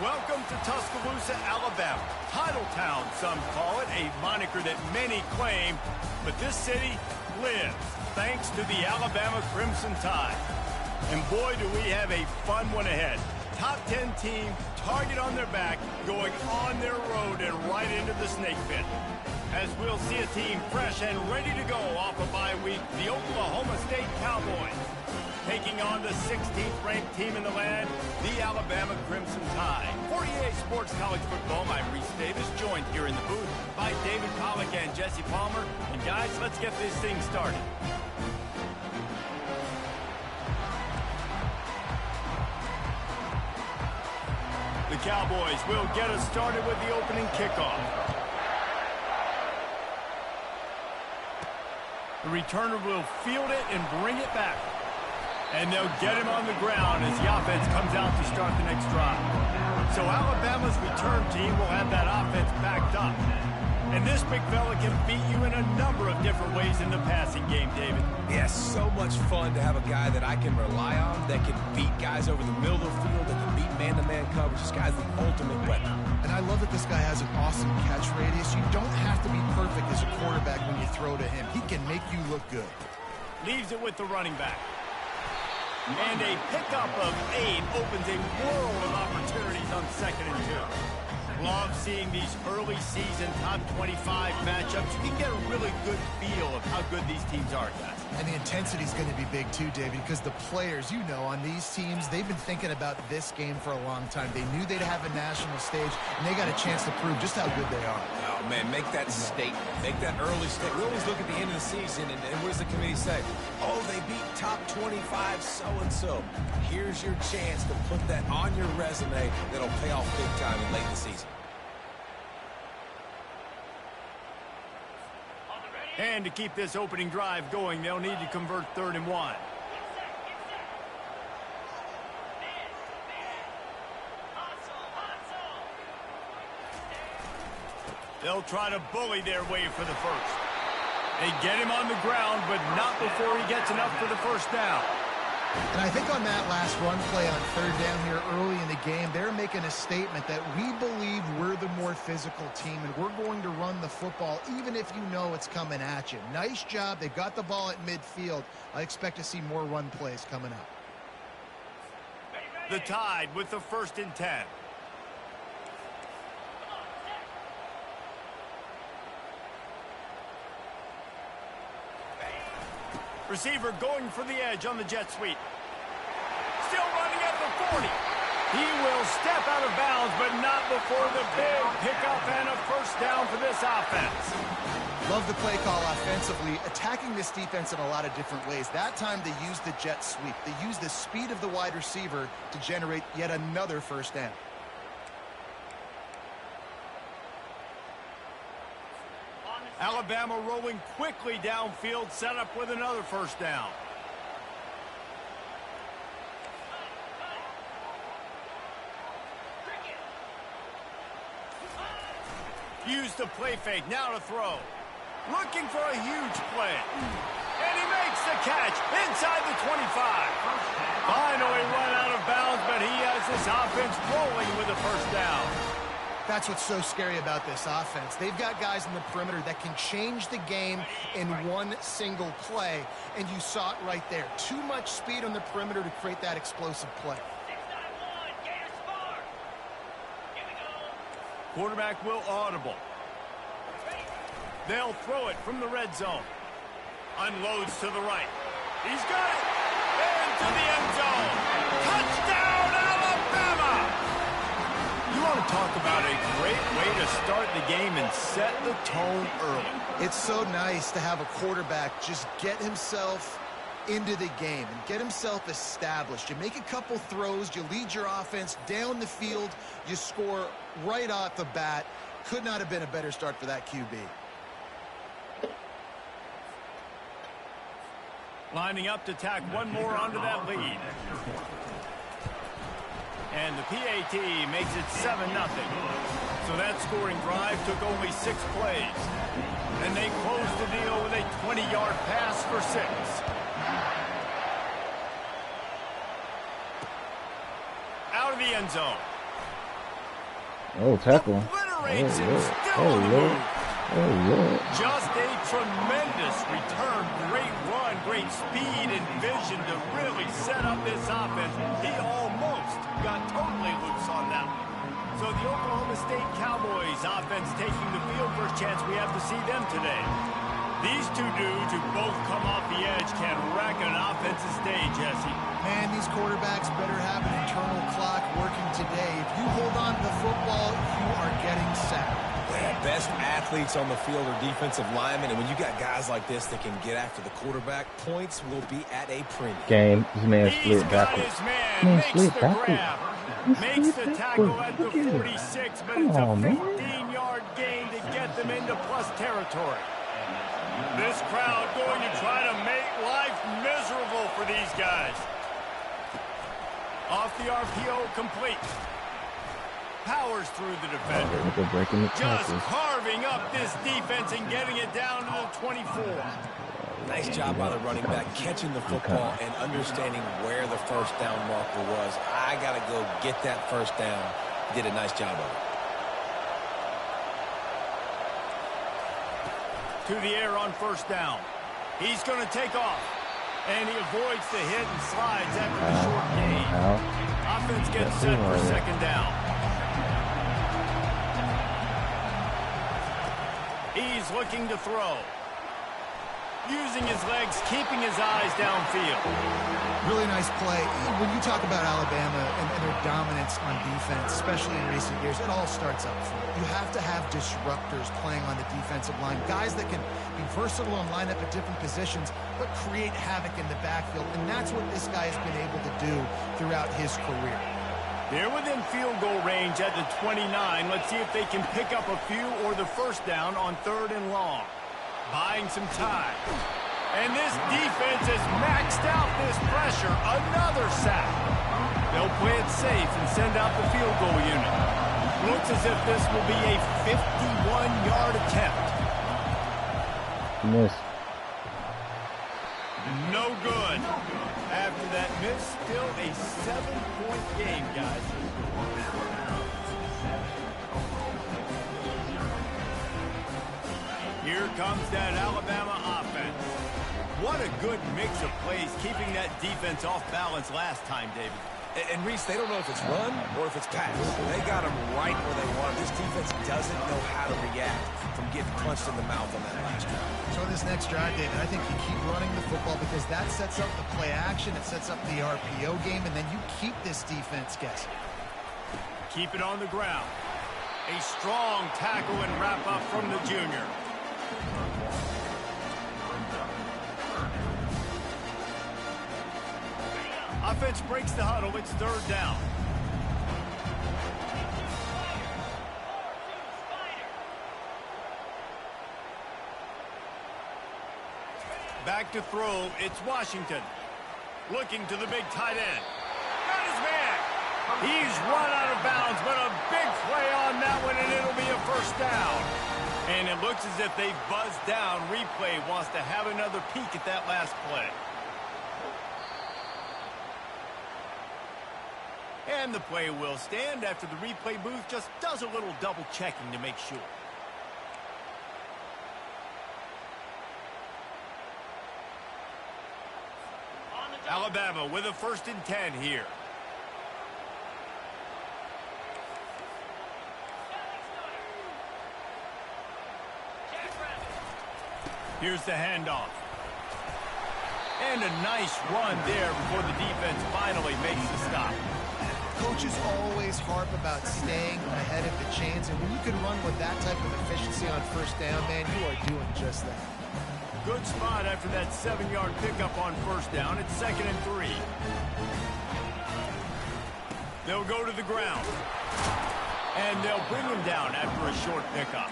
Welcome to Tuscaloosa, Alabama. Title Town, some call it, a moniker that many claim, but this city lives thanks to the Alabama Crimson Tide. And boy, do we have a fun one ahead. Top 10 team, target on their back, going on their road and right into the snake pit. As we'll see a team fresh and ready to go off a bye week, the Oklahoma State Cowboys. Taking on the 16th ranked team in the land, the Alabama Crimson Tide. For EA Sports College Football, I'm Reese Davis, joined here in the booth by David Pollack and Jesse Palmer. And guys, let's get this thing started. The Cowboys will get us started with the opening kickoff. The returner will field it and bring it back. And they'll get him on the ground as the offense comes out to start the next drive. So Alabama's return team will have that offense backed up. And this big fella can beat you in a number of different ways in the passing game, David. Yeah, so much fun to have a guy that I can rely on, that can beat guys over the middle of the field, that can beat man-to-man coverage. This guy's the ultimate weapon. And I love that this guy has an awesome catch radius. You don't have to be perfect as a quarterback when you throw to him. He can make you look good. Leaves it with the running back. And a pickup of 8 opens a world of opportunities on 2nd and 2. Love seeing these early season top 25 matchups. You can get a really good feel of how good these teams are, guys. And the intensity is going to be big too, David, because the players, you know, on these teams, they've been thinking about this game for a long time. They knew they'd have a national stage, and they got a chance to prove just how good they are. Oh, man, make that statement. Make that early statement. We always look at the end of the season, and what does the committee say? Oh, they beat top 25 so-and-so. Here's your chance to put that on your resume that'll pay off big time in late in the season. And to keep this opening drive going, they'll need to convert 3rd and 1. They'll try to bully their way for the first. They get him on the ground, but not before he gets enough for the first down. And I think on that last run play on 3rd down here early in the game, they're making a statement that we believe we're the more physical team and we're going to run the football even if you know it's coming at you. Nice job. They got the ball at midfield. I expect to see more run plays coming up. The Tide with the 1st and 10. Receiver going for the edge on the jet sweep. Still running at the 40. He will step out of bounds, but not before the big pickup and a first down for this offense. Love the play call offensively, attacking this defense in a lot of different ways. That time they used the jet sweep. They used the speed of the wide receiver to generate yet another first down. Alabama rolling quickly downfield, set up with another first down. Use the play fake, now to throw. Looking for a huge play. And he makes the catch inside the 25. Finally run out of bounds, but he has this offense rolling with a first down. That's what's so scary about this offense. They've got guys in the perimeter that can change the game in one single play, and you saw it right there. Too much speed on the perimeter to create that explosive play. Quarterback will audible. They'll throw it from the red zone. Unloads to the right. He's got it. Into the end zone. Touchdown, Alabama! You want to talk about a great way to start the game and set the tone early. It's so nice to have a quarterback just get himself into the game and get himself established. You make a couple throws, you lead your offense down the field, you score right off the bat. Could not have been a better start for that QB. Lining up to tack one more onto that lead. And the PAT makes it 7-0. So that scoring drive took only 6 plays. And they closed the deal with a 20-yard pass for 6. Out of the end zone. Oh, tackle. Obliterates him, Lord. still Oh, on the Lord. move. Oh, Lord. Just a tremendous return. Great run, great speed and vision to really set up this offense. He almost got totally loose on that one. So the Oklahoma State Cowboys offense taking the field. First chance we have to see them today. These two dudes who both come off the edge can wreck an offensive stage, Jesse. Man, these quarterbacks better have an internal clock working today. If you hold on to the football, you are getting sacked. Yeah, best athletes on the field are defensive linemen, and when you got guys like this that can get after the quarterback, points will be at a premium. Game. This man He's slid got backwards. his man, Man makes slid the backwards. grab, makes the tackle at the 46, but it's a 15-yard gain to get them into plus territory. This crowd going to try to make life miserable for these guys. Off the RPO, complete. Powers through the defender. They're breaking the Just tackles. carving up this defense and getting it down to the 24. Nice job by the running back catching the football and understanding where the first down marker was. I got to go get that first down. Did a nice job of it. To the air on first down. He's going to take off. And he avoids the hit and slides after the short gain. Offense gets set for second down. He's looking to throw. Using his legs, keeping his eyes downfield. Really nice play. When you talk about Alabama and their dominance on defense, especially in recent years, it all starts up front. You have to have disruptors playing on the defensive line, guys that can be versatile and line up at different positions, but create havoc in the backfield, and that's what this guy has been able to do throughout his career. They're within field goal range at the 29. Let's see if they can pick up a few or the first down on 3rd and long. Buying some time. And this defense has maxed out this pressure. Another sack. They'll play it safe and send out the field goal unit. Looks as if this will be a 51-yard attempt. Miss. No good. After that miss, still a 7-point game, guys. Here comes that Alabama offense. What a good mix of plays, keeping that defense off balance last time, David. And Reese, they don't know if it's run or if it's pass. They got them right where they want. This defense doesn't know how to react from getting punched in the mouth on that last drive. So this next drive, David, I think you keep running the football because that sets up the play action, it sets up the RPO game, and then you keep this defense guessing. Keep it on the ground. A strong tackle and wrap up from the junior. Offense breaks the huddle. It's 3rd down. Back to throw. It's Washington. Looking to the big tight end. Got his man. He's run out of bounds, but a big play on that one, and it'll be a first down. And it looks as if they've buzzed down. Replay wants to have another peek at that last play. And the play will stand after the replay booth just does a little double checking to make sure. Alabama with a 1st and 10 here. Here's the handoff. And a nice run there before the defense finally makes the stop. Coaches always harp about staying ahead of the chains, and when you can run with that type of efficiency on first down, man, you are doing just that. Good spot after that 7-yard pickup on first down. It's 2nd and 3. They'll go to the ground. And they'll bring him down after a short pickup.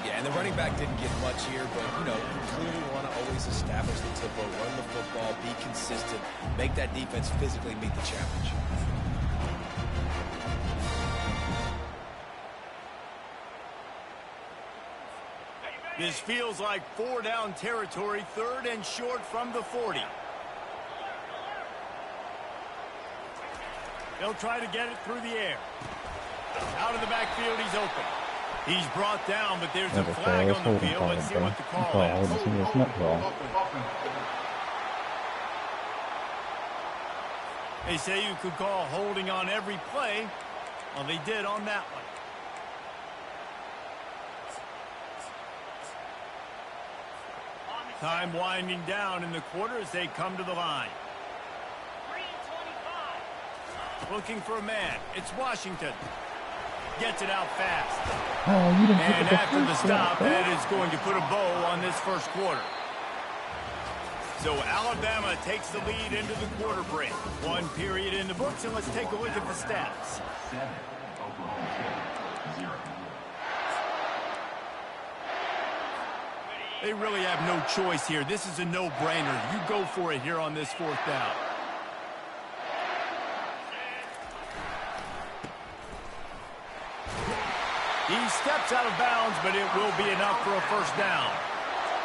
Yeah, and the running back didn't get much here, but, you know, you clearly want to always establish the tempo, run the football, be consistent, make that defense physically meet the challenge. This feels like 4-down territory, 3rd and short from the 40. They'll try to get it through the air. Out of the backfield, he's open. He's brought down, but there's a Never flag fails on the holding field. call, Let's see bro. what the call Call is. the single snap ball. They say you could call holding on every play. Well, they did on that one. Time winding down in the quarter as they come to the line. Looking for a man. It's Washington. Gets it out fast. Oh, you didn't pick And up the after the first stop, one, bro. that is going to put a bow on this first quarter. So Alabama takes the lead into the quarter break. One period in the books, and let's take a look at the stats. They really have no choice here. This is a no-brainer. You go for it here on this fourth down. He steps out of bounds, but it will be enough for a first down.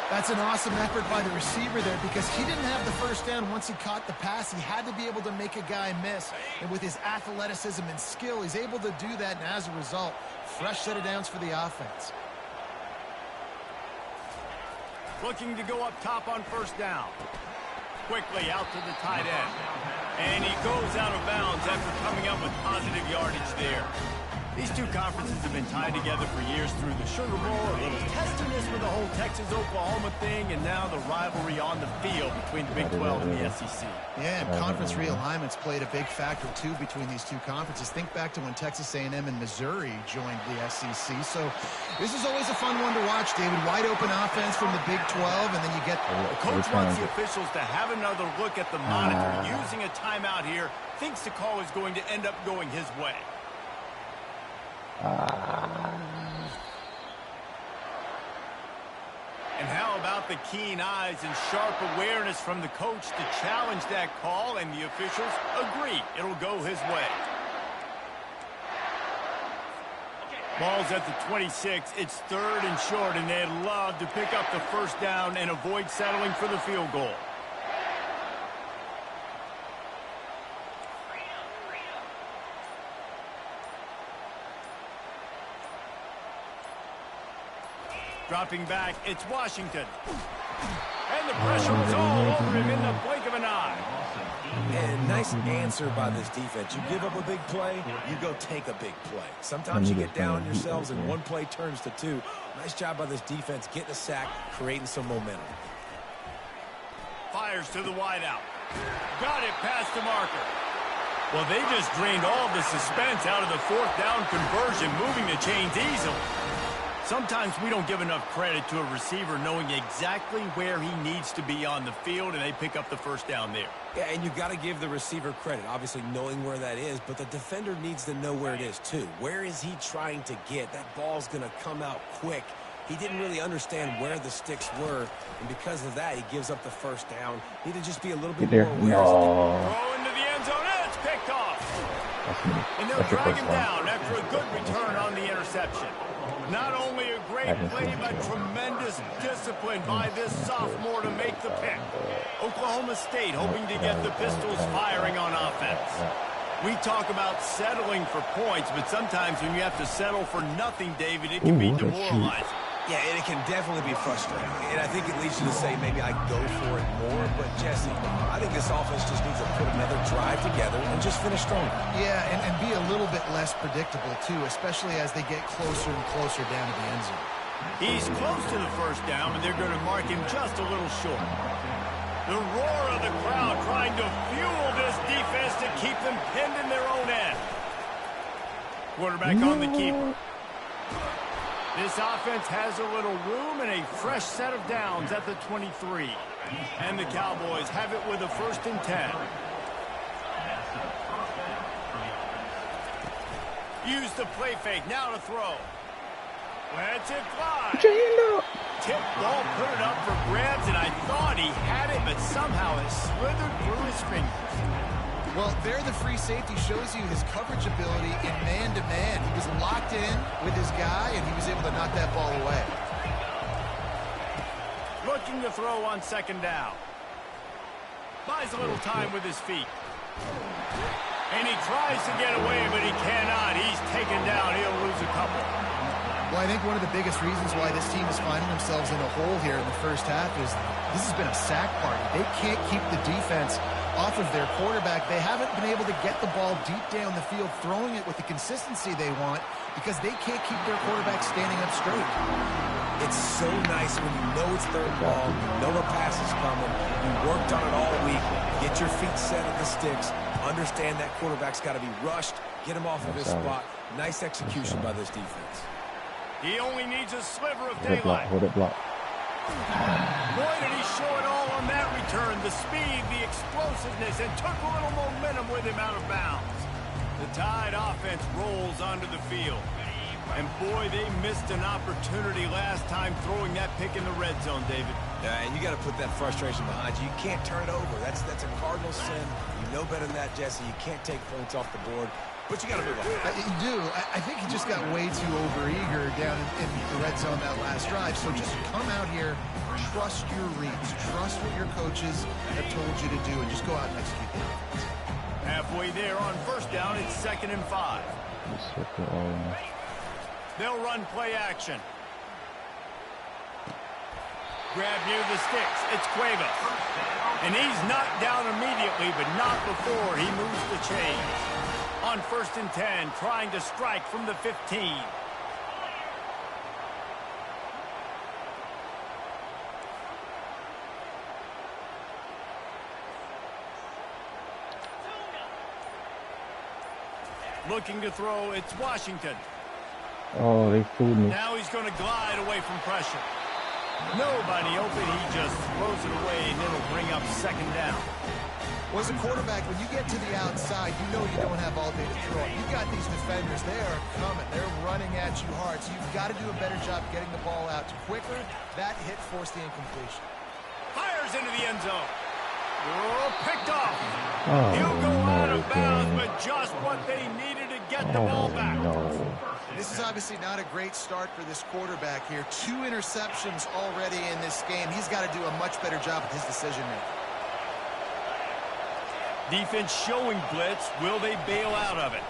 That's an awesome effort by the receiver there because he didn't have the first down once he caught the pass. He had to be able to make a guy miss. And with his athleticism and skill, he's able to do that. And as a result, fresh set of downs for the offense. Looking to go up top on first down. Quickly out to the tight end. And he goes out of bounds after coming up with positive yardage there. These two conferences have been tied together for years through the Sugar Bowl, a little testiness with the whole Texas-Oklahoma thing, and now the rivalry on the field between the Big 12 and the SEC. Yeah, and conference realignments played a big factor, too, between these two conferences. Think back to when Texas A&M and Missouri joined the SEC. So this is always a fun one to watch, David. Wide open offense from the Big 12, and then you get... The coach wants the officials to have another look at the monitor. Using a timeout here, thinks the call is going to end up going his way. And how about the keen eyes and sharp awareness from the coach to challenge that call, and the officials agree it'll go his way. Ball's at the 26. It's 3rd and short, and they'd love to pick up the first down and avoid settling for the field goal. Dropping back, it's Washington. And the pressure was all over him in the blink of an eye. And nice answer by this defense. You give up a big play, you go take a big play. Sometimes you get down on yourselves and one play turns to two. Nice job by this defense getting a sack, creating some momentum. Fires to the wideout. Got it past the marker. Well, they just drained all the suspense out of the fourth down conversion, moving the chains easily. Sometimes we don't give enough credit to a receiver knowing exactly where he needs to be on the field, and they pick up the first down there. Yeah, and you got to give the receiver credit, obviously knowing where that is, but the defender needs to know where it is too. Where is he trying to get? That ball's going to come out quick. He didn't really understand where the sticks were, and because of that, he gives up the first down. Need to just be a little bit more aware. Throw into the end zone, and it's picked off. And they'll drag him down after a good return on the interception. Not only a great play, but tremendous discipline by this sophomore to make the pick. Oklahoma State hoping to get the Pistols firing on offense. We talk about settling for points, but sometimes when you have to settle for nothing, David, it can be demoralizing. Yeah, and it can definitely be frustrating. And I think it leads you to say maybe I go for it more. But, Jesse, I think this offense just needs to put another drive together and just finish stronger. Yeah, and be a little bit less predictable, too, especially as they get closer and closer down to the end zone. He's close to the first down, but they're going to mark him just a little short. The roar of the crowd trying to fuel this defense to keep them pinned in their own end. Quarterback on the keeper. This offense has a little room and a fresh set of downs at the 23. And the Cowboys have it with a 1st and 10. Use the play fake, now to throw. Lets it fly. Tip ball, put it up for grabs, and I thought he had it, but somehow it slithered through his fingers. Well, there the free safety shows you his coverage ability in man-to-man. He was locked in with his guy, and he was able to knock that ball away. Looking to throw on 2nd down. Buys a little time with his feet. And he tries to get away, but he cannot. He's taken down. He'll lose a couple. Well, I think one of the biggest reasons why this team is finding themselves in a hole here in the first half is this has been a sack party. They can't keep the defense off of their quarterback. They haven't been able to get the ball deep down the field, throwing it with the consistency they want because they can't keep their quarterback standing up straight. It's so nice when you know it's third ball, you know a pass is coming, you worked on it all week, get your feet set at the sticks, understand that quarterback's got to be rushed, get him off of his spot. Nice execution by this defense. He only needs a sliver of Hold it block, daylight. hold it block. Boy, did he show it all on that return. The speed, the explosiveness, and took a little momentum with him out of bounds. The Tide offense rolls onto the field. And boy, they missed an opportunity last time throwing that pick in the red zone, David. Yeah, and you got to put that frustration behind you. You can't turn it over. That's a cardinal sin. You know better than that, Jesse. You can't take points off the board. But you got to move on. You do. I think he just got way too overeager down in the red zone that last drive. So just come out here, trust your reads, trust what your coaches have told you to do, and just go out and execute the offense. Halfway there on first down, it's 2nd and 5. They'll run play action. Grab near the sticks. It's Cueva. And he's knocked down immediately, but not before he moves the chains. On 1st and 10, trying to strike from the 15. Looking to throw, it's Washington. Oh, they fooled me. Now he's going to glide away from pressure. Nobody open, he just throws it away, and it'll bring up 2nd down. Well, as a quarterback, when you get to the outside, you know you don't have all day to throw. You've got these defenders. They are coming. They're running at you hard. So you've got to do a better job getting the ball out quicker. That hit forced the incompletion. Fires into the end zone. Oh, picked off. Oh, He'll go out of bounds, no, but just what they needed to get the ball back. no. This is obviously not a great start for this quarterback here. 2 interceptions already in this game. He's got to do a much better job with his decision-making. Defense showing blitz. Will they bail out of it?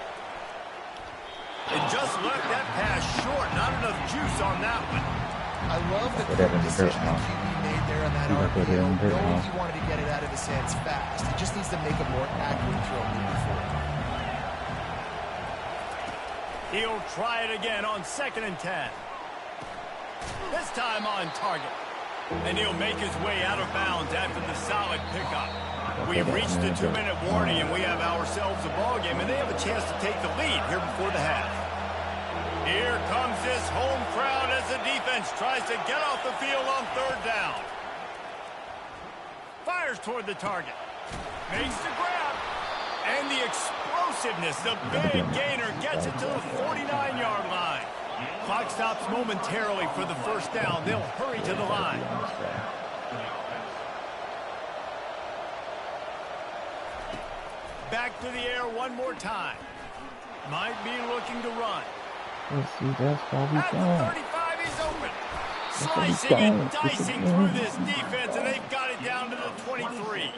It just left that pass short. Not enough juice on that one. I love the quick decision that QB made there on that RPO, knowing he wanted to get it out of his hands fast. He just needs to make a more accurate throw moving forward. He'll try it again on 2nd and 10. This time on target. And he'll make his way out of bounds after the solid pickup. We've reached the 2-minute warning, and we have ourselves a ball game, and they have a chance to take the lead here before the half. Here comes this home crowd as the defense tries to get off the field on 3rd down. Fires toward the target. Makes the grab. And the explosiveness, the big gainer gets it to the 49-yard line. Clock stops momentarily for the 1st down. They'll hurry to the line. Back to the air one more time. Might be looking to run. Let's see, that's all we At the got. 35, he's open. Slicing and dicing through this defense, and they've got it down to the 23.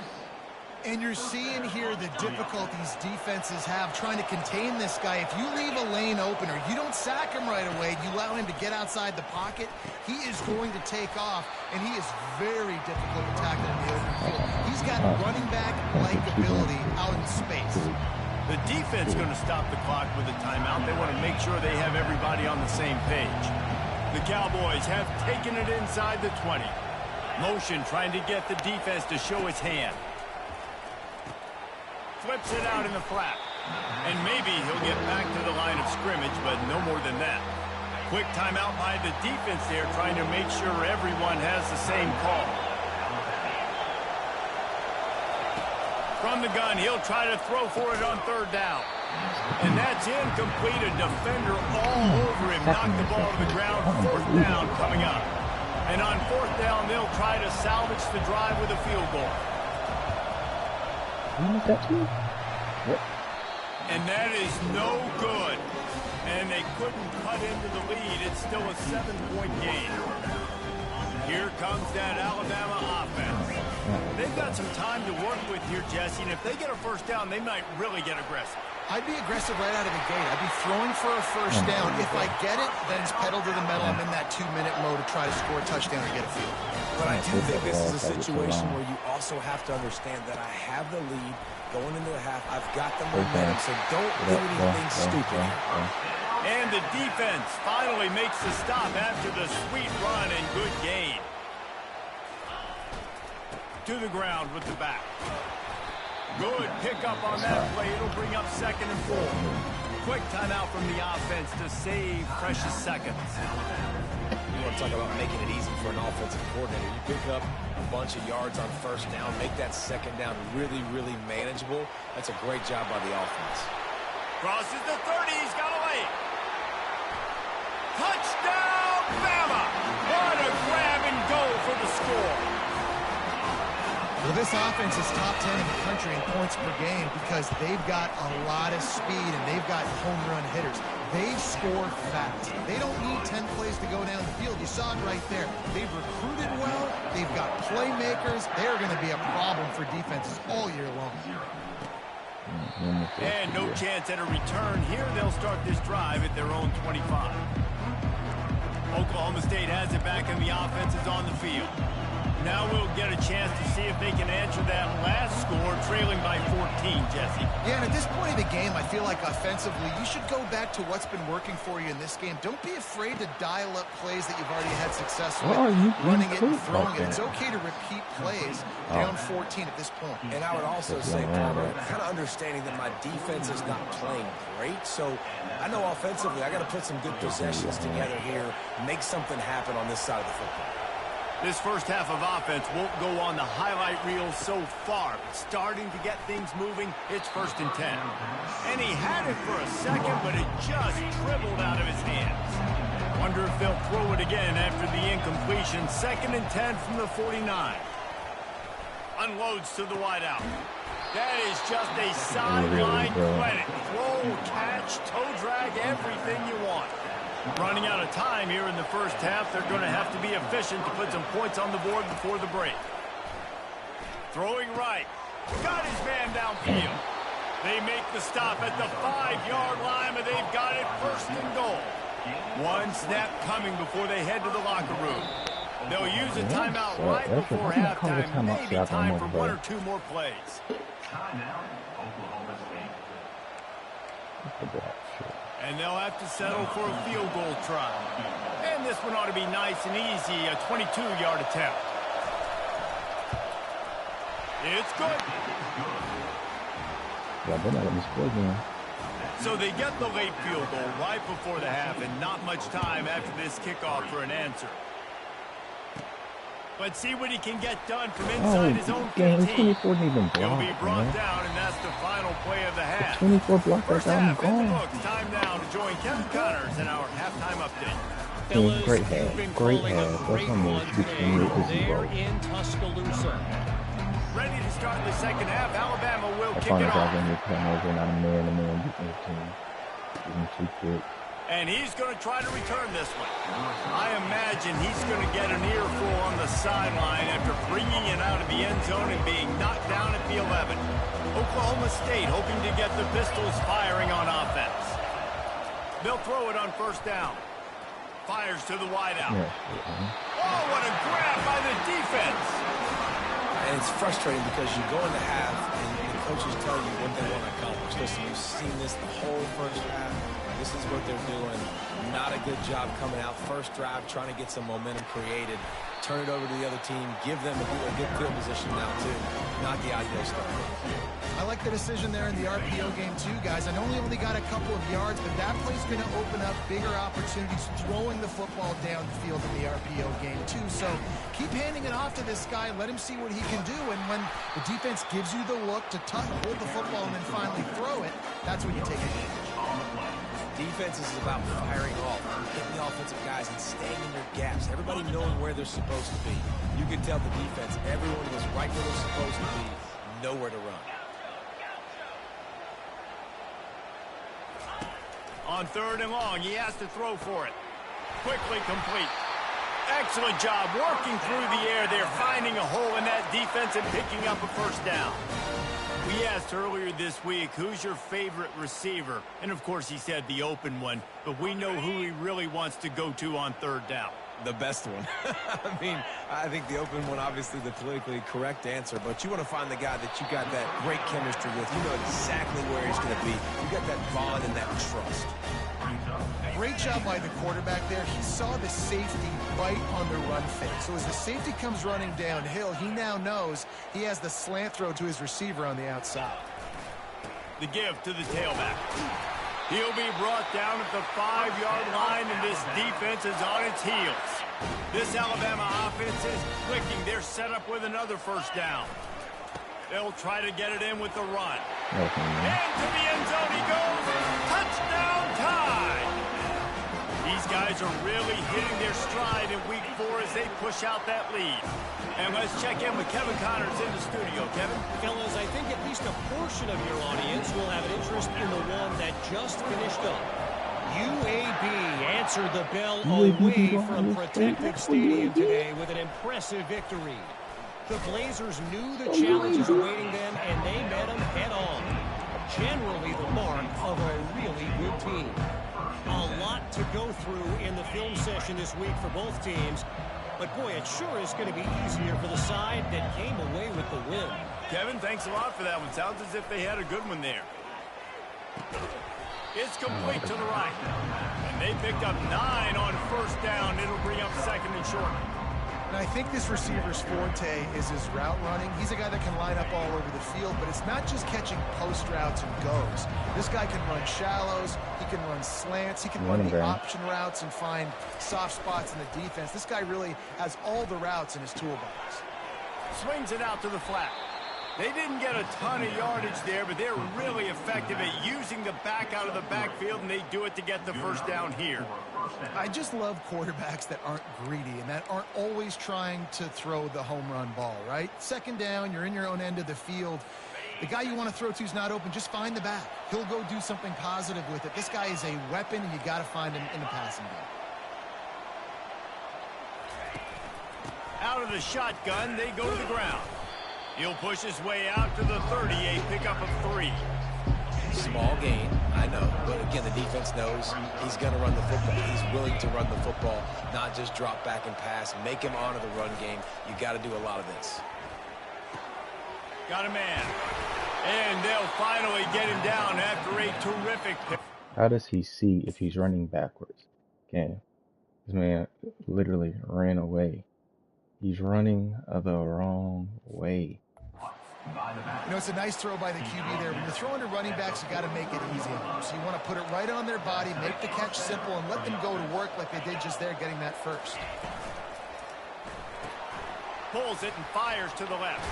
And you're seeing here the difficulties defenses have trying to contain this guy. If you leave a lane open or you don't sack him right away, you allow him to get outside the pocket, he is going to take off, and he is very difficult to tackle in the open field. He's got running back-like ability out in space. The defense going to stop the clock with a timeout. They want to make sure they have everybody on the same page. The Cowboys have taken it inside the 20. Motion trying to get the defense to show its hand. Flips it out in the flat. And maybe he'll get back to the line of scrimmage, but no more than that. Quick timeout by the defense there, trying to make sure everyone has the same call. From the gun, he'll try to throw for it on 3rd down. And that's incomplete. A defender all over him. Knocked the ball to the ground. 4th down coming up. And on 4th down, they'll try to salvage the drive with a field goal. Yep. And that is no good. And they couldn't cut into the lead. It's still a 7-point game. Here comes that Alabama offense. They've got some time to work with here, Jesse, and if they get a first down, they might really get aggressive. I'd be aggressive right out of the gate. I'd be throwing for a first down. If I get it, then it's pedal to the metal. I'm in that 2-minute mode to try to score a touchdown or get a field. But I do think this is a situation where you also have to understand that I have the lead going into the half. I've got the momentum, so don't do anything stupid. And the defense finally makes the stop after the sweet run and good gain. To the ground with the back. Good pickup on that play. It'll bring up 2nd and 4. Quick timeout from the offense to save precious seconds. You want to talk about making it easy for an offensive coordinator. You pick up a bunch of yards on first down, make that 2nd down really, really manageable. That's a great job by the offense. Crosses the 30. He's got a lane. Touchdown, Bama! What a grab and go for the score. Well, this offense is top 10 in the country in points per game because they've got a lot of speed and they've got home run hitters. They score fast. They don't need 10 plays to go down the field. You saw it right there. They've recruited well. They've got playmakers. They're going to be a problem for defenses all year long. And no chance at a return here. They'll start this drive at their own 25. Oklahoma State has it back and the offense is on the field. Now we'll get a chance to see if they can answer that last score, trailing by 14, Jesse. Yeah, and at this point of the game, I feel like offensively, you should go back to what's been working for you in this game. Don't be afraid to dial up plays that you've already had success with, running it and throwing it. It's okay to repeat plays down 14 at this point. And I would also say, Palmer, kind of understanding that my defense is not playing great, so I know offensively I got to put some good possessions together here, make something happen on this side of the football. This first half of offense won't go on the highlight reel so far, but starting to get things moving, it's 1st and 10. And he had it for a second, but it just dribbled out of his hands. Wonder if they'll throw it again after the incompletion. 2nd and 10 from the 49. Unloads to the wideout. That is just a sideline credit. Throw, catch, toe drag, everything you want. Running out of time here in the first half. They're going to have to be efficient to put some points on the board before the break. Throwing right. Got his man downfield. They make the stop at the 5-yard line, and they've got it 1st and goal. One snap coming before they head to the locker room. They'll use a timeout right before halftime. Maybe time for 1 or 2 more plays. And they'll have to settle for a field goal try. And this one ought to be nice and easy, a 22-yard attempt. It's good. So they get the late field goal right before the half and not much time after this kickoff for an answer. Let's see what he can get done from inside his own 15. He'll be brought down, and that's the final play of the half. 24 block First half in the books. Time now to join Kevin Connors in our halftime update. Fellas, great half. Great half. That's almost there in Tuscaloosa. Ready to start the second half. Alabama will kick it off. And he's going to try to return this one. I imagine he's going to get an earful on the sideline after bringing it out of the end zone and being knocked down at the 11. Oklahoma State hoping to get the Pistols firing on offense. They'll throw it on 1st down. Fires to the wideout. Oh, what a grab by the defense. And it's frustrating because you go into half and the coaches tell you what they want to accomplish. Listen, you've seen this the whole first half. This is what they're doing. Not a good job coming out. First drive, trying to get some momentum created. Turn it over to the other team. Give them a good field position now, too. Not the ideal start. I like the decision there in the RPO game, too, guys. I know he only got a couple of yards, but that play's going to open up bigger opportunities throwing the football downfield in the RPO game, too. So keep handing it off to this guy. Let him see what he can do. And when the defense gives you the look to hold the football and then finally throw it, that's when you take advantage. Defense is about firing off, hitting the offensive guys and staying in their gaps. Everybody knowing where they're supposed to be. You can tell the defense, everyone was right where they're supposed to be, nowhere to run. On 3rd and long, he has to throw for it. Quickly complete. Excellent job working through the air there, finding a hole in that defense and picking up a first down. We asked earlier this week, who's your favorite receiver? And, of course, he said the open one, but we know who he really wants to go to on third down. The best one. I mean, I think the open one, obviously the politically correct answer, but you want to find the guy that you got that great chemistry with. You know exactly where he's going to be. You got that bond and that trust. Great job by the quarterback there. He saw the safety right on the run fake. So as the safety comes running downhill, he now knows he has the slant throw to his receiver on the outside. The give to the tailback. He'll be brought down at the 5-yard line, and this defense is on its heels. This Alabama offense is clicking. They're set up with another first down. They'll try to get it in with the run. Into the end zone he goes. Touchdown time! These guys are really hitting their stride in week 4 as they push out that lead. And let's check in with Kevin Connors in the studio. Kevin? Fellas, I think at least a portion of your audience will have an interest in the one that just finished up. UAB answered the bell away from Protective Stadium today with an impressive victory. The Blazers knew the challenges awaiting them, and they met them head-on. Generally the mark of a really good team. A lot to go through in the film session this week for both teams. But, boy, it sure is going to be easier for the side that came away with the win. Kevin, thanks a lot for that one. Sounds as if they had a good one there. It's complete to the right. And they picked up 9 on first down. It'll bring up second and short. And I think this receiver's forte is his route running. He's a guy that can line up all over the field, but it's not just catching post routes and goes. This guy can run shallows, he can run slants, he can run the option routes and find soft spots in the defense. This guy really has all the routes in his toolbox. Swings it out to the flat. They didn't get a ton of yardage there, but they're really effective at using the back out of the backfield, and they do it to get the first down here. I just love quarterbacks that aren't greedy and that aren't always trying to throw the home run ball, right? Second down, you're in your own end of the field. The guy you want to throw to is not open. Just find the back. He'll go do something positive with it. This guy is a weapon, and you got to find him in the passing game. Out of the shotgun, they go to the ground. He'll push his way out to the 38, pickup of 3. Small gain, I know, but again, the defense knows he's going to run the football. He's willing to run the football, not just drop back and pass, make him honor the run game. You got to do a lot of this. Got a man. And they'll finally get him down after a terrific pick. How does he see if he's running backwards? Okay. This man literally ran away. He's running the wrong way. You know, it's a nice throw by the QB there. When you're throwing to running backs, you got to make it easy on them. So you want to put it right on their body, make the catch simple, and let them go to work like they did just there, getting that first. Pulls it and fires to the left.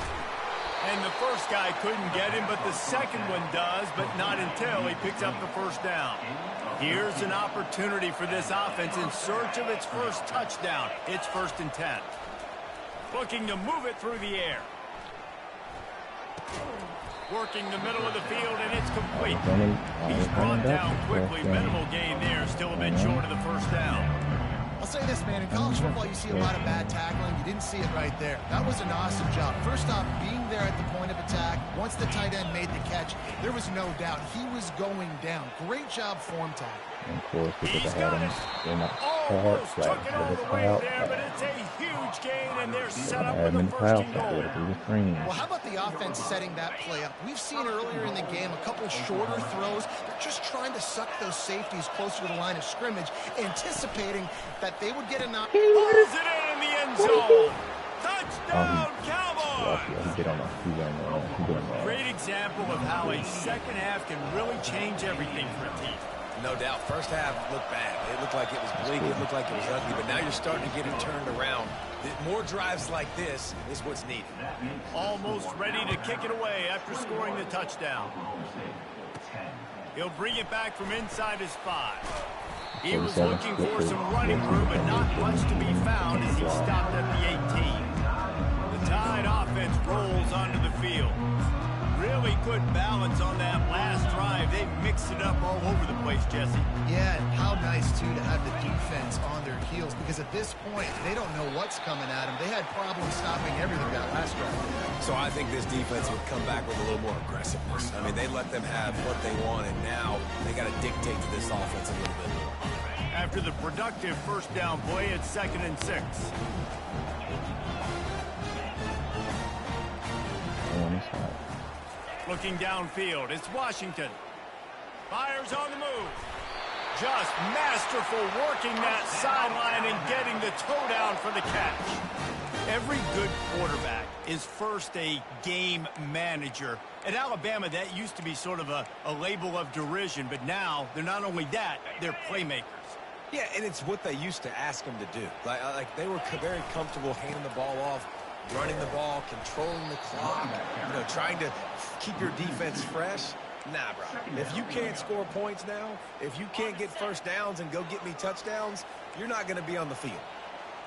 And the first guy couldn't get him, but the second one does, but not until he picks up the first down. Here's an opportunity for this offense in search of its first touchdown. It's 1st and 10. Looking to move it through the air. Working the middle of the field, and it's complete. He's brought down quickly. Minimal gain there. Still a bit short of the first down. I'll say this, man. In college football, you see a lot of bad tackling. You didn't see it right there. That was an awesome job. First off, being there at the point of attack. Once the tight end made the catch, there was no doubt he was going down. Great job form tackle. And of course, because He's I had him in a hard took flat it all with the his way cloud there, but flat. it's a huge gain, and they're set I up had him with in the the first cloud and flat goal. with it through the screen. Well, how about the offense setting that play up? We've seen earlier in the game a couple shorter throws. They're just trying to suck those safeties closer to the line of scrimmage, anticipating that they would get a knock. Pulls it in the end zone. Touchdown, Cowboys! He did on that. Great example of how a second half can really change everything for a team. No doubt. First half looked bad. It looked like it was bleak. It looked like it was ugly. But now you're starting to get it turned around. More drives like this is what's needed. Almost ready to kick it away after scoring the touchdown. He'll bring it back from inside his 5. He was looking for some running room, but not much to be found as he stopped at the 18. The Tide offense rolls onto the field. Really really good balance on that last drive. They mixed it up all over the place, Jesse. Yeah, and how nice, too, to have the defense on their heels, because at this point, they don't know what's coming at them. They had problems stopping everything that last drive. So I think this defense would come back with a little more aggressiveness. I mean, they let them have what they want, and now they got to dictate to this offense a little bit more. After the productive first down play, it's 2nd and 6. Looking downfield, it's Washington. Fires on the move. Just masterful working that sideline and getting the toe down for the catch. Every good quarterback is first a game manager. At Alabama, that used to be sort of a label of derision, but now they're not only that, they're playmakers. Yeah, and it's what they used to ask them to do. Like they were very comfortable handing the ball off, running the ball, controlling the clock, trying to keep your defense fresh. Nah, bro. If you can't score points now, if you can't get first downs and go get me touchdowns, you're not going to be on the field.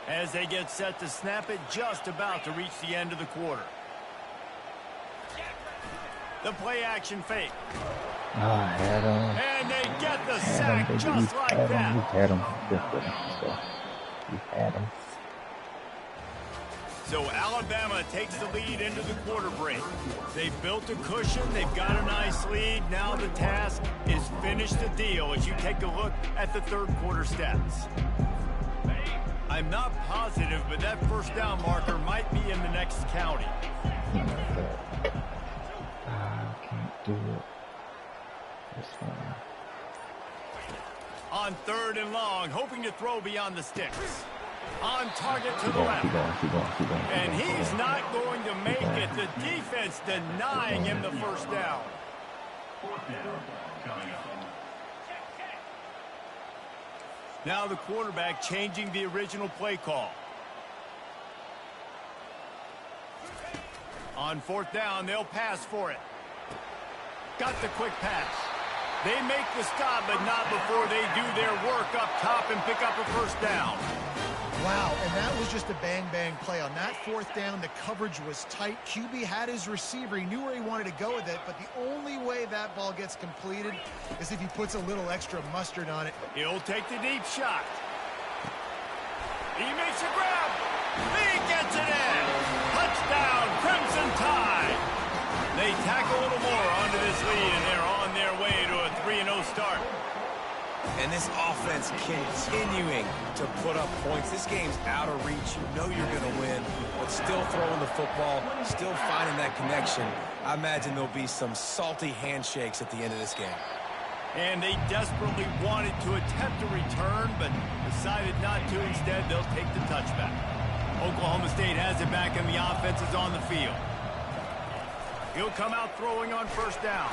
As they get set to snap it, just about to reach the end of the quarter. The play action fake. Had him. And they get the sack just like that. You had him. You had him. So Alabama takes the lead into the quarter break. They've built a cushion. They've got a nice lead. Now the task is finish the deal as you take a look at the third quarter stats. I'm not positive, but that first down marker might be in the next county. I can't do it. This one. On 3rd and long, hoping to throw beyond the sticks. On target to the left. Keep going. And he's not going to make it. The defense denying him the first down. Now the quarterback changing the original play call. On 4th down, they'll pass for it. Got the quick pass. They make the stop, but not before they do their work up top and pick up a first down. Wow, and that was just a bang-bang play. On that 4th down, the coverage was tight. QB had his receiver. He knew where he wanted to go with it, but the only way that ball gets completed is if he puts a little extra mustard on it. He'll take the deep shot. He makes a grab. He gets it in. Touchdown, Crimson Tide. They tack a little more onto this lead, and they're on their way to a 3-0 start. And this offense continuing to put up points. This game's out of reach. You know you're going to win, but still throwing the football, still finding that connection. I imagine there'll be some salty handshakes at the end of this game. And they desperately wanted to attempt a return, but decided not to. Instead, they'll take the touchback. Oklahoma State has it back, and the offense is on the field. He'll come out throwing on first down.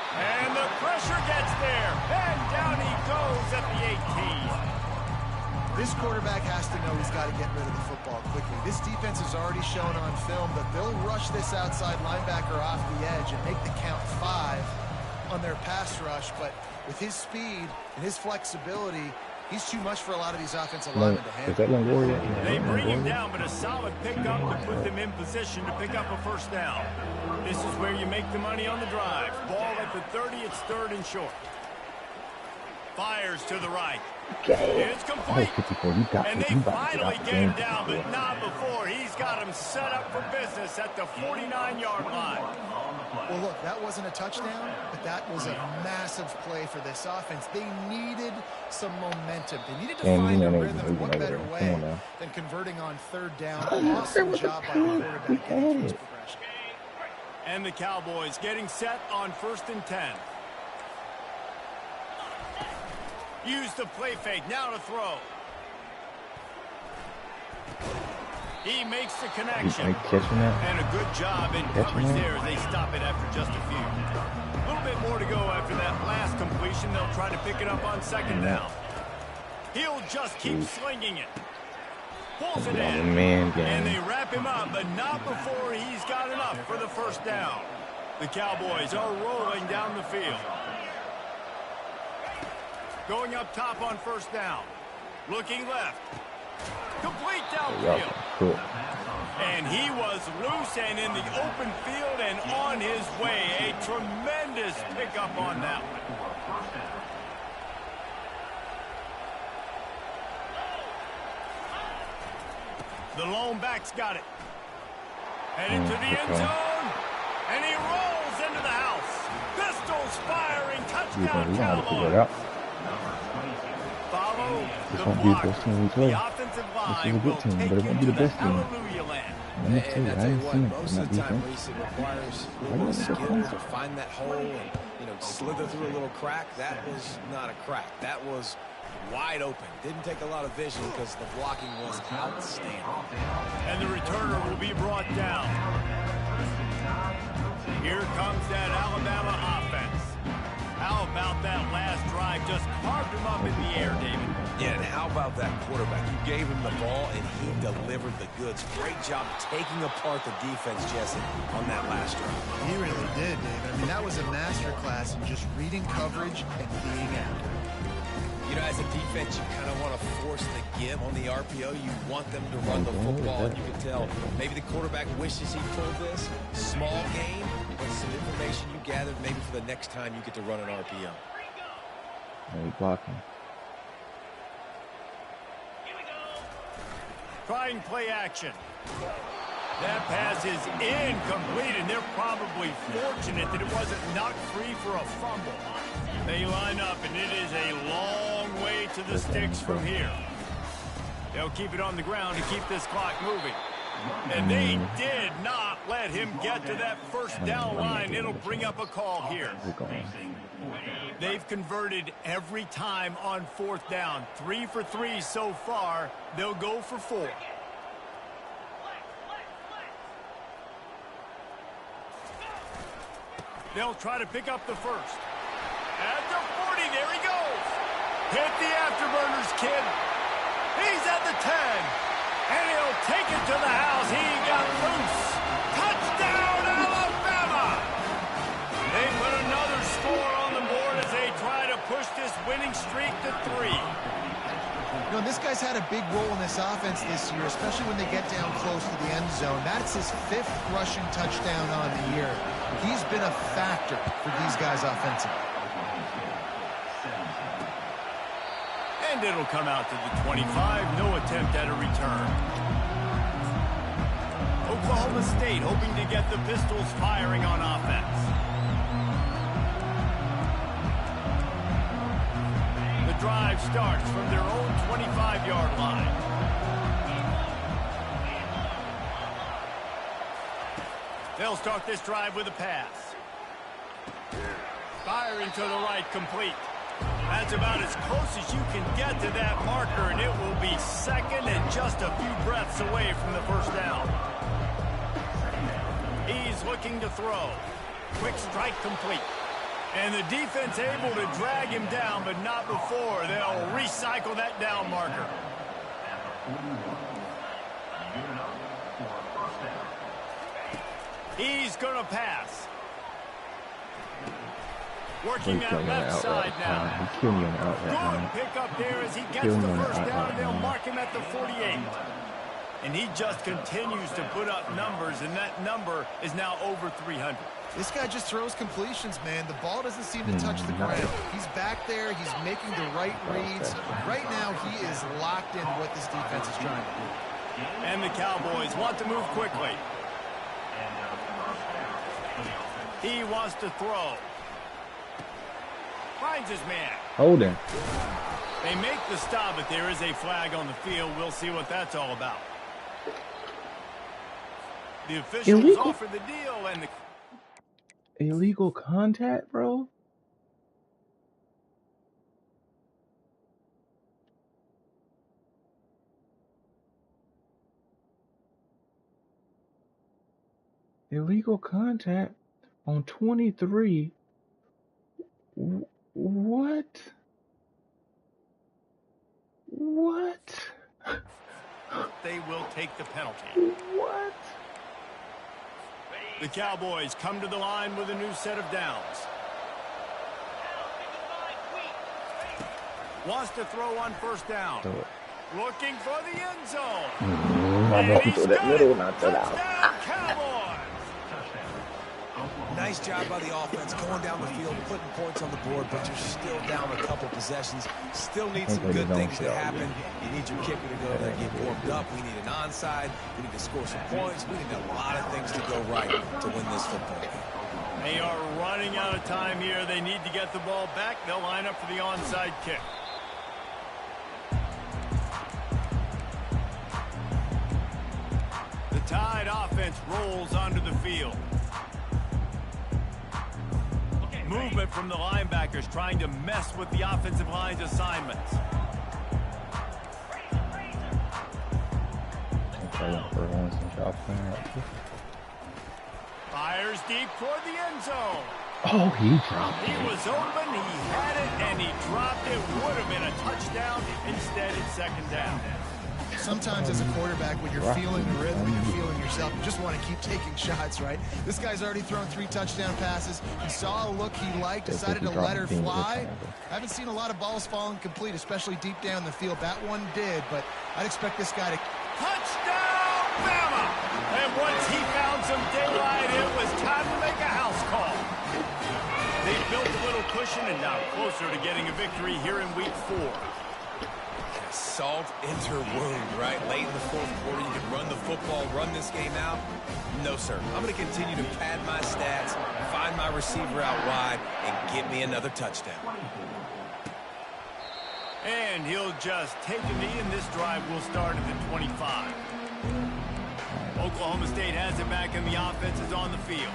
And the pressure gets there. And down he goes at the 18. This quarterback has to know he's got to get rid of the football quickly. This defense has already shown on film that they'll rush this outside linebacker off the edge and make the count 5 on their pass rush. But with his speed and his flexibility, he's too much for a lot of these offensive linemen to handle. Is that Longoria? They bring him down, but a solid pickup to put them in position to pick up a first down. This is where you make the money on the drive. Ball at the 30, it's 3rd and short. Fires to the right. It's complete. And they finally get him down, but not before. He's got him set up for business at the 49-yard line. Well, look, that wasn't a touchdown, but that was a massive play for this offense. They needed some momentum. They needed to find a rhythm. What better way than converting on 3rd down? Awesome job by the quarterback getting his progression. And the Cowboys getting set on 1st and 10. Use the play fake, now to throw. He makes the connection. And a good job in coverage there as they stop it after just a few. A little bit more to go after that last completion. They'll try to pick it up on 2nd down. He'll just keep slinging it. Pulls it in. And they wrap him up, but not before he's got enough for the first down. The Cowboys are rolling down the field. Going up top on 1st down. Looking left. Complete downfield. And he was loose and in the open field and on his way. A tremendous pickup on that one. The lone back's got it. And into the end zone. And he rolls into the house. Pistols firing. Touchdown, Cowboys. Follow the block. The offensive line will take you to the hallelujah land. And I tell you what, most of the time, Reese, it requires a little skill to find that hole and, slither through a little crack. That was not a crack. That was wide open. Didn't take a lot of vision because the blocking was outstanding. And the returner will be brought down. Here comes that Alabama offense. How about that last drive? Just carved him up in the air, David. Yeah, and how about that quarterback? You gave him the ball, and he delivered the goods. Great job taking apart the defense, Jesse, on that last drive. He really did, David. I mean, that was a masterclass in just reading coverage and being accurate. As a defense, you kind of want to force the give on the RPO. You want them to run the football, and you can tell maybe the quarterback wishes he pulled this. Small game, but some information you gathered maybe for the next time you get to run an RPO. He's blocking. Trying play action. That pass is incomplete, and they're probably fortunate that it wasn't knocked free for a fumble. They line up, and it is a long way to the sticks from here. They'll keep it on the ground to keep this clock moving. And they did not let him get to that first down line. It'll bring up a call here. They've converted every time on fourth down. 3 for 3 so far. They'll go for 4. They'll try to pick up the first. At the 40, there he goes. Hit the afterburners, kid. He's at the 10. And he'll take it to the house. He got loose. Touchdown, Alabama! They put another score on the board as they try to push this winning streak to 3. This guy's had a big role in this offense this year, especially when they get down close to the end zone. That's his 5th rushing touchdown on the year. He's been a factor for these guys offensively. And it'll come out to the 25. No attempt at a return. Oklahoma State hoping to get the Pistols firing on offense. The drive starts from their own 25-yard line. They'll start this drive with a pass. Firing to the right, complete. That's about as close as you can get to that marker, and it will be second and just a few breaths away from the first down. He's looking to throw. Quick strike complete. And the defense able to drag him down, but not before. They'll recycle that down marker. He's going to pass. Working that left side now. He's killing you on the outright. Good pick up there as he gets the first down, and they'll mark him at the 48. And he just continues to put up numbers, and that number is now over 300. This guy just throws completions, man. The ball doesn't seem to touch the ground. He's back there. He's making the right reads. Right now, he is locked in what this defense is trying to do. And the Cowboys want to move quickly. He wants to throw. Finds his man. Hold him. They make the stop, but there is a flag on the field. We'll see what that's all about. The officials offer the deal, and the illegal contact, bro. Illegal contact on 23. What? What? They will take the penalty. What? The Cowboys come to the line with a new set of downs. Wants to throw on first down. Looking for the end zone. I'm And walking he's through that got middle, it. not that out. Touchdown, Cowboys. Nice job by the offense going down the field, putting points on the board, but you're still down a couple possessions. Still need some good things to happen. You need your kicker to go there and get warmed up. We need an onside. We need to score some points. We need a lot of things to go right to win this football game. They are running out of time here. They need to get the ball back. They'll line up for the onside kick. The Tide offense rolls onto the field. Movement from the linebackers trying to mess with the offensive line's assignments. Fires deep toward the end zone. Oh, he dropped He it. was open, he had it, and he dropped it. Would have been a touchdown. Instead, it's second down. Sometimes as a quarterback, when you're feeling the rhythm, you're feeling yourself, you just want to keep taking shots, right? This guy's already thrown 3 touchdown passes. He saw a look he liked, decided to let her fly. I haven't seen a lot of balls falling complete, especially deep down the field. That one did, but I'd expect this guy to... Touchdown, Bama! And once he found some daylight, it was time to make a house call. They built a little cushion and now closer to getting a victory here in week 4. Salt into wound, right? Late in the fourth quarter, you can run the football, run this game out. No, sir. I'm going to continue to pad my stats, find my receiver out wide, and get me another touchdown. And he'll just take a knee, and this drive will start at the 25. Oklahoma State has it back, and the offense is on the field.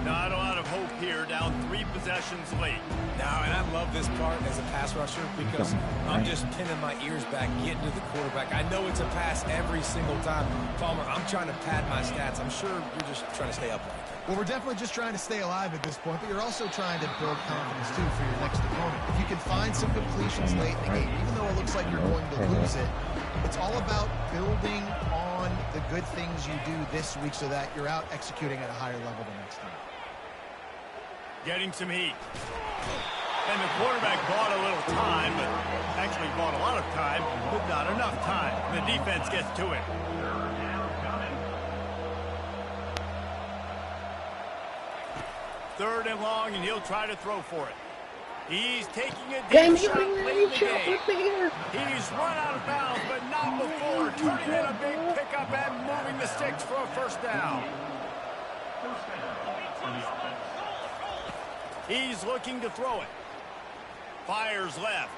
Not a lot of hope here, down 3 possessions late. Now, and I love this part as a pass rusher because I'm just pinning my ears back, getting to the quarterback. I know it's a pass every single time. Palmer, I'm trying to pad my stats. I'm sure you're just trying to stay upright. Well, we're definitely just trying to stay alive at this point, but you're also trying to build confidence, too, for your next opponent. If you can find some completions late in the game, even though it looks like you're going to lose it, it's all about building on the good things you do this week so that you're out executing at a higher level the next time. Getting some heat. And the quarterback bought a little time, but actually bought a lot of time, but not enough time. The defense gets to it. Third and long, and he'll try to throw for it. He's taking a deep shot late in the game. He's run out of bounds, but not before turning in a big pickup and moving the sticks for a first down. He's looking to throw it. Fires left.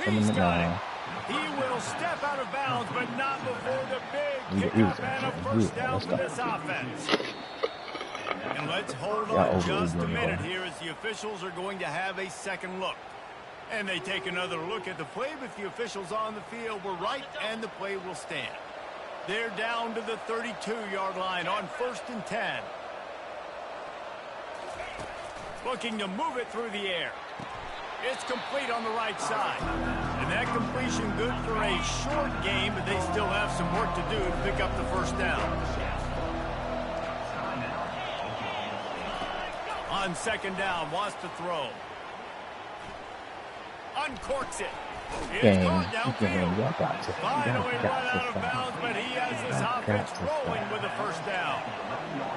He's got it. He will step out of bounds, but not before the big pickup and a first down for this offense. And let's hold on just a minute here as the officials are going to have a second look. And they take another look at the play, but the officials on the field were right, and the play will stand. They're down to the 32-yard line on 1st and 10. Looking to move it through the air. It's complete on the right side. And that completion good for a short game, but they still have some work to do to pick up the first down. On second down, wants to throw. Uncorks it. It's caught downfield. Finally run out of bounds, but he has this offense rolling with a first down.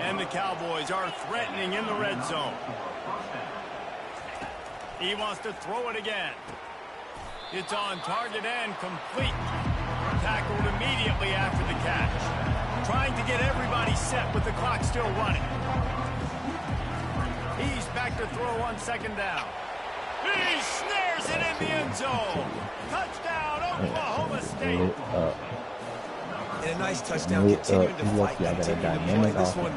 And the Cowboys are threatening in the red zone. He wants to throw it again. It's on target and complete. Tackled immediately after the catch. Trying to get everybody set with the clock still running. He's back to throw on second down. He snares it in the end zone. Touchdown, Oklahoma State. And a nice touchdown, continuing to fight, continuing to play. This one,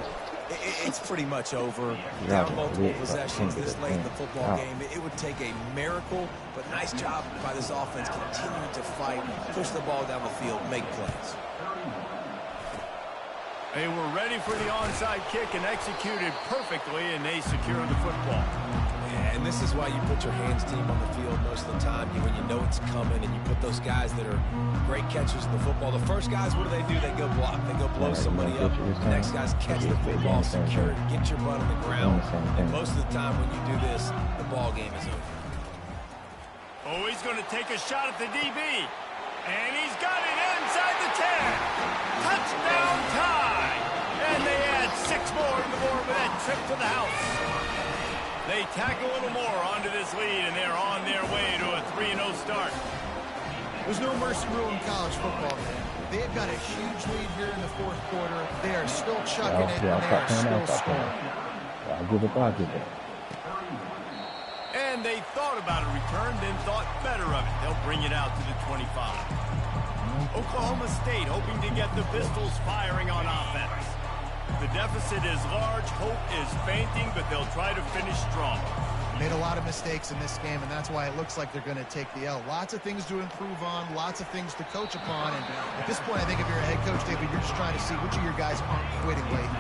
it's pretty much over. Down multiple possessions this late in the football game. It would take a miracle, but nice job by this offense continuing to fight, push the ball down the field, make plays. They were ready for the onside kick and executed perfectly, and they secured the football. And this is why you put your hands team on the field most of the time, when you know it's coming, and you put those guys that are great catchers of the football. The first guys, what do? They go block. They go blow somebody up. The next guys catch the football, secure it, get your butt on the ground. And most of the time when you do this, the ball game is over. Oh, he's going to take a shot at the DB. And he's got it inside the 10. Touchdown tie. And they add 6 more to the board with that trip to the house. They tack a little more onto this lead, and they're on their way to a 3-0 start. There's no mercy rule in college football, man. They've got a huge lead here in the fourth quarter. They are still chucking it, and they are still scoring. I'll give it. And they thought about a return, then thought better of it. They'll bring it out to the 25. Oklahoma State hoping to get the Pistols firing on offense. The deficit is large, hope is fainting, but they'll try to finish strong. Made a lot of mistakes in this game, and that's why it looks like they're going to take the L. Lots of things to improve on, lots of things to coach upon, and at this point, I think if you're a head coach, David, you're just trying to see which of your guys aren't quitting late.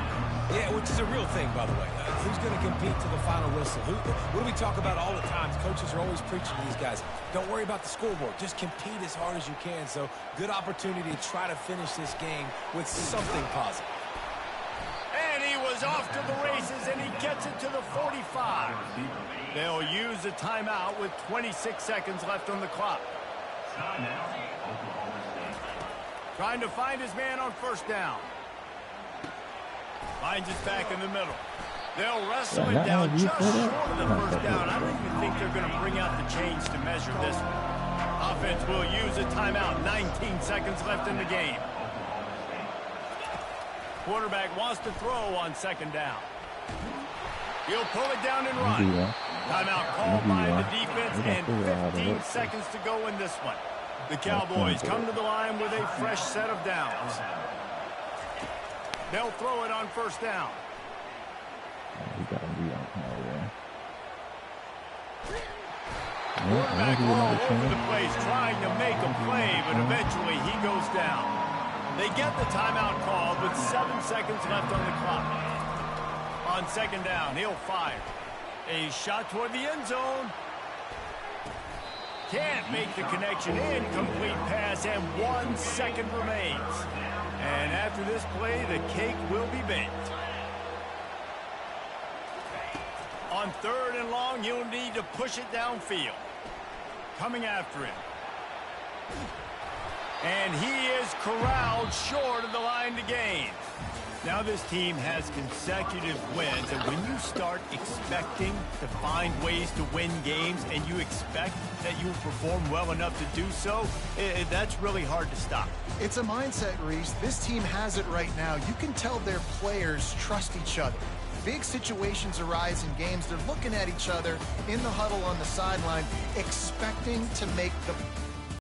Yeah, which is a real thing, by the way. Who's going to compete to the final whistle? What do we talk about all the time? Coaches are always preaching to these guys. Don't worry about the scoreboard. Just compete as hard as you can. So, good opportunity to try to finish this game with something positive. And he was off to the races, and he gets it to the 45. They'll use a timeout with 26 seconds left on the clock. Trying to find his man on first down. Finds his back in the middle. They'll wrestle it down just short of the first down. I don't even think they're going to bring out the chains to measure this one. Offense will use a timeout. 19 seconds left in the game. Quarterback wants to throw on second down. He'll pull it down and run. Timeout called by the defense, and 15 seconds to go in this one. The Cowboys come to the line with a fresh set of downs. They'll throw it on first down. Quarterback all over the place trying to make a play, but eventually he goes down. They get the timeout called with 7 seconds left on the clock. On second down, he'll fire. A shot toward the end zone. Can't make the connection. Incomplete pass, and 1 second remains. And after this play, the cake will be baked. On third and long, you'll need to push it downfield. Coming after him. And he is corralled short of the line to gain. Now this team has consecutive wins, and when you start expecting to find ways to win games and you expect that you will perform well enough to do so, that's really hard to stop. It's a mindset, Reese. This team has it right now. You can tell their players trust each other. Big situations arise in games. They're looking at each other in the huddle on the sideline, expecting to make the